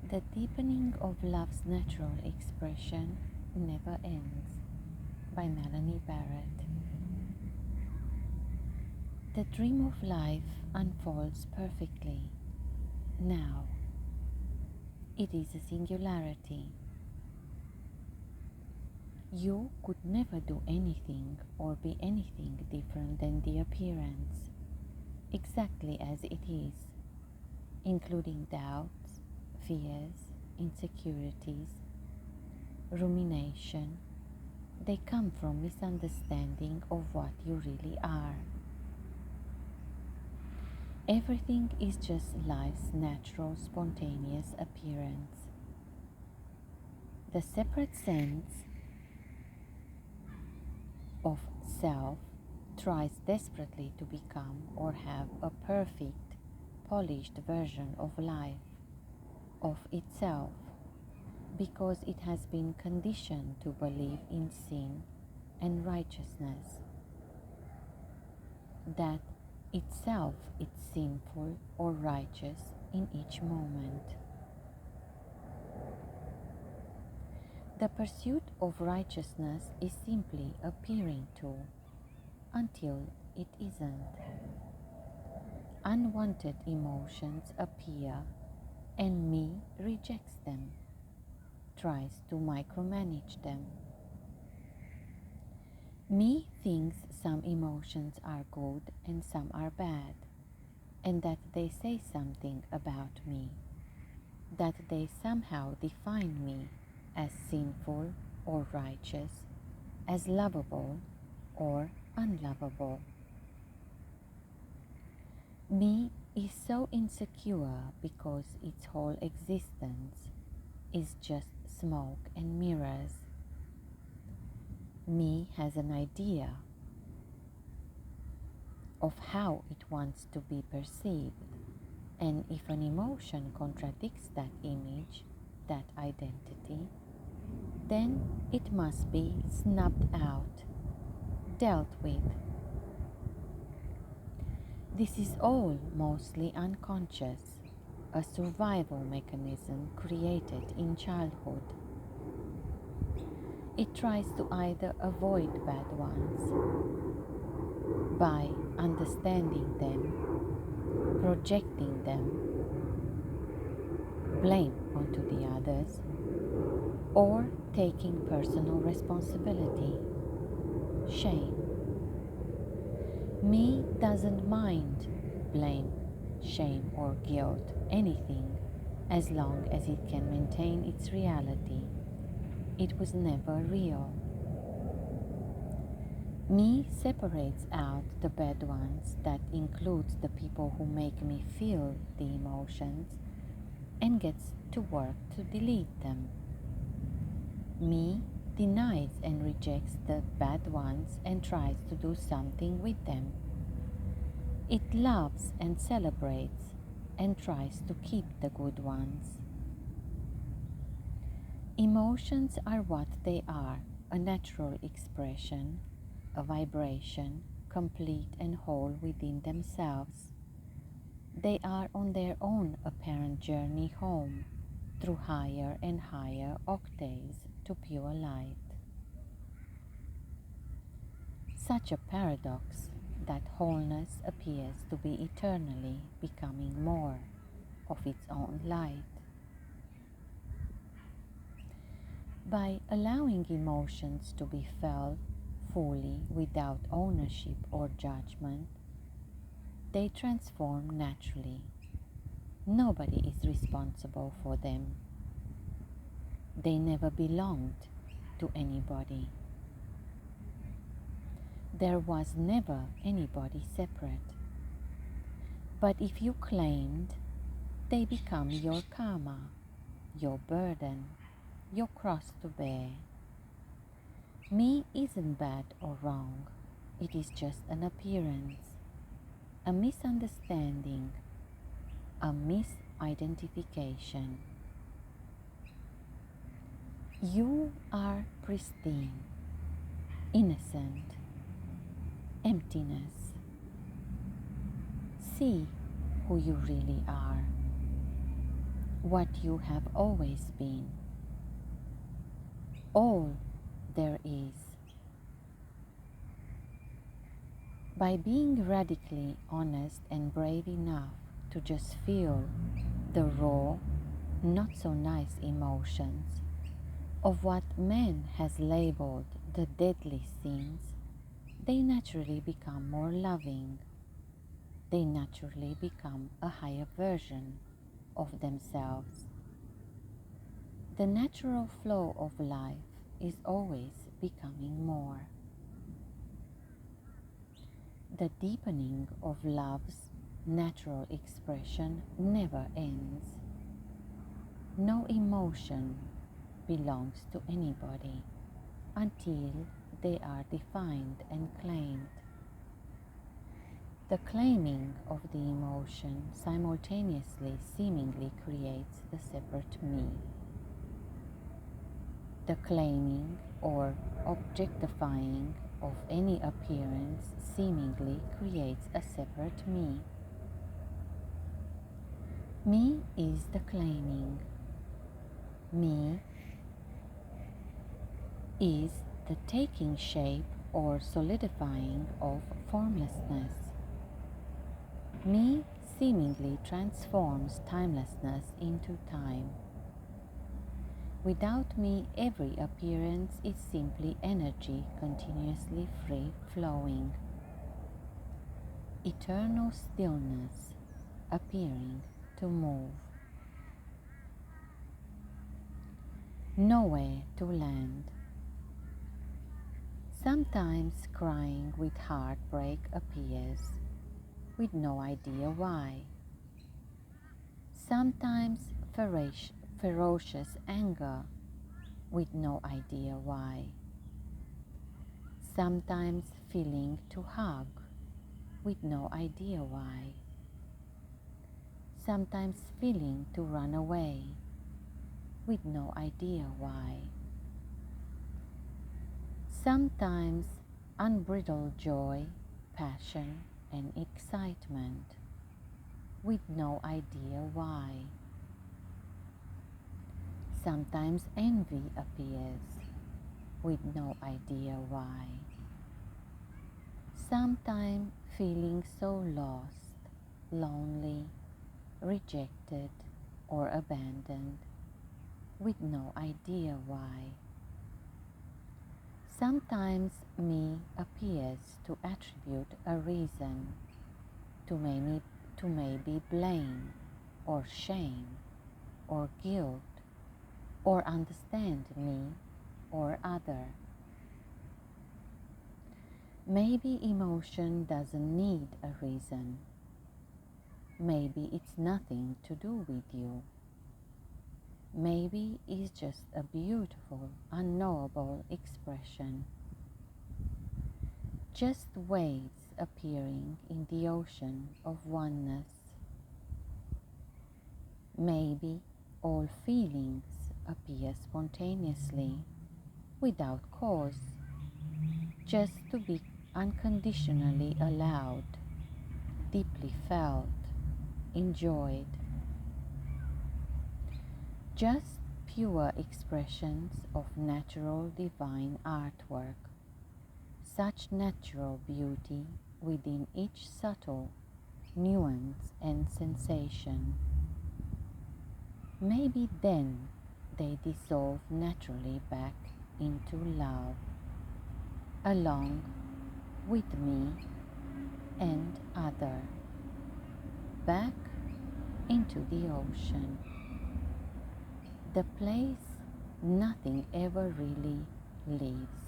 The deepening of love's natural expression never ends, by Melanie Barrett. The dream of life unfolds perfectly. Now, it is a singularity. You could never do anything or be anything different than the appearance, exactly as it is, including doubts, fears, insecurities, rumination. They come from misunderstanding of what you really are. Everything is just life's natural, spontaneous appearance. The separate sense of self tries desperately to become or have a perfect, polished version of life, of itself, because it has been conditioned to believe in sin and righteousness, that itself is sinful or righteous in each moment. The pursuit of righteousness is simply appearing to, until it isn't. Unwanted emotions appear and me rejects them, tries to micromanage them. Me thinks some emotions are good and some are bad, and that they say something about me, that they somehow define me as sinful or righteous, as lovable or unlovable. Me is so insecure because its whole existence is just smoke and mirrors. Me has an idea of how it wants to be perceived, and if an emotion contradicts that image, that identity, then it must be snubbed out, dealt with. This is all mostly unconscious, a survival mechanism created in childhood. It tries to either avoid bad ones by understanding them, projecting them, blame onto the others, or taking personal responsibility, shame. Me doesn't mind blame, shame, or guilt, anything, as long as it can maintain its reality. It was never real. Me separates out the bad ones, that includes the people who make me feel the emotions, and gets to work to delete them. Me denies and rejects the bad ones and tries to do something with them. It loves and celebrates and tries to keep the good ones. Emotions are what they are, a natural expression, a vibration, complete and whole within themselves. They are on their own apparent journey home, through higher and higher octaves to pure light. Such a paradox that wholeness appears to be eternally becoming more of its own light. By allowing emotions to be felt fully without ownership or judgment, they transform naturally. Nobody is responsible for them. They never belonged to anybody. There was never anybody separate. But if you claimed, they become your karma, your burden, your cross to bear. Me isn't bad or wrong. It is just an appearance, a misunderstanding, a misidentification. You are pristine, innocent, emptiness. See who you really are. what you have always been, all there is. By being radically honest and brave enough to just feel the raw, not so nice emotions of what man has labeled the deadly sins, they naturally become more loving. They naturally become a higher version of themselves. The natural flow of life is always becoming more. The deepening of love's natural expression never ends. No emotion belongs to anybody until they are defined and claimed. The claiming of the emotion simultaneously seemingly creates the separate me. The claiming or objectifying of any appearance seemingly creates a separate me. Me is the claiming. Me is the taking shape or solidifying of formlessness. Me seemingly transforms timelessness into time. Without me, every appearance is simply energy continuously free flowing. Eternal stillness appearing to move. Nowhere to land. Sometimes crying with heartbreak appears, with no idea why. Sometimes ferocious anger, with no idea why. Sometimes feeling to hug, with no idea why. Sometimes feeling to run away, with no idea why. Sometimes unbridled joy, passion, and excitement, with no idea why. Sometimes envy appears, with no idea why. Sometimes feeling so lost, lonely, rejected, or abandoned, with no idea why. Sometimes me appears to attribute a reason to maybe blame or shame or guilt or understand me or other. Maybe emotion doesn't need a reason. Maybe it's nothing to do with you. Maybe it's just a beautiful, unknowable expression. Just waves appearing in the ocean of oneness. Maybe all feelings appear spontaneously, without cause, just to be unconditionally allowed, deeply felt, enjoyed. Just pure expressions of natural divine artwork, such natural beauty within each subtle nuance and sensation. Maybe then they dissolve naturally back into love, along with me and other, back into the ocean, the place nothing ever really leaves.